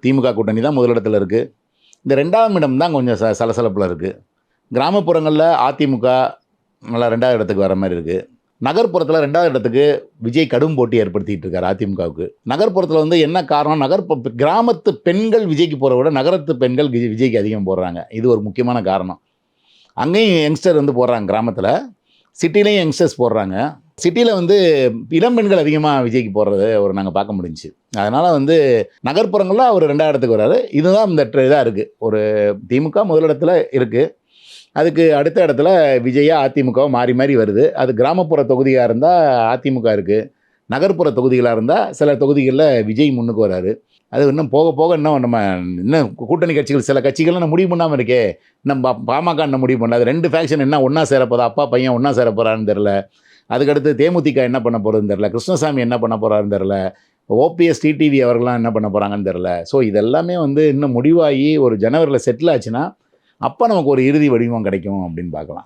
திமுக கூட்டணி தான் முதலிடத்தில் இருக்குது. இந்த 2ஆம் இடம் தான் கொஞ்சம் சலசலப்பில் இருக்குது. கிராமப்புறங்களில் அதிமுக நல்லா 2வது இடத்துக்கு வர மாதிரி இருக்குது. நகர்ப்புறத்தில் 2வது இடத்துக்கு விஜய் கடும் போட்டி ஏற்படுத்திட்டு இருக்கார் அதிமுகவுக்கு. நகர்ப்புறத்தில் வந்து என்ன காரணம், கிராமத்து பெண்கள் விஜய்க்கு போகிறத விட நகரத்து பெண்கள் விஜய்க்கு அதிகம் போடுறாங்க. இது ஒரு முக்கியமான காரணம். அங்கேயும் யங்ஸ்டர் வந்து போடுறாங்க கிராமத்தில், சிட்டிலையும் யங்ஸ்டர்ஸ் போடுறாங்க. சிட்டியில் வந்து இளம் பெண்கள் அதிகமாக விஜய்க்கு போடுறது நாங்கள் பார்க்க முடிஞ்சிச்சு. அதனால் வந்து நகர்ப்புறங்களில் அவர் 2வது இடத்துக்கு வர்றாரு. இதுதான் இந்த இதாக இருக்குது. ஒரு திமுக முதலிடத்தில் இருக்குது. அதுக்கு அடுத்த இடத்துல விஜயா அதிமுகவும் மாறி மாறி வருது. அது கிராமப்புற தொகுதியாக இருந்தால் அதிமுக இருக்குது. நகர்ப்புற தொகுதிகளாக இருந்தால் சில தொகுதிகளில் விஜய் முன்னுக்கு வராரு. அது இன்னும் போக போக இன்னும் கூட்டணி கட்சிகள் சில கட்சிகள் இன்னும் முடிவு பண்ணாமல் இருக்கே. இன்னும் பாமக இன்னும் முடிவு பண்ணாது. 2 ஃபேக்ஷன் என்ன ஒன்றா சேரப்போதா, அப்பா பையன் ஒன்றா சேரப்போறான்னு தெரில. அதுக்கடுத்து தேமுதிக என்ன பண்ண போகிறதுன்னு தெரில. கிருஷ்ணசாமி என்ன பண்ண போகிறாருன்னு தெரில. ஓபிஎஸ் டிடிவி அவர்கள்லாம் என்ன பண்ண போகிறாங்கன்னு தெரில. ஸோ இதெல்லாமே வந்து இன்னும் முடிவாகி ஒரு ஜனவரியில் செட்டில் ஆச்சுன்னா அப்போ நமக்கு ஒரு இறுதி வடிவம் கிடைக்கும் அப்படின்னு பார்க்கலாம்.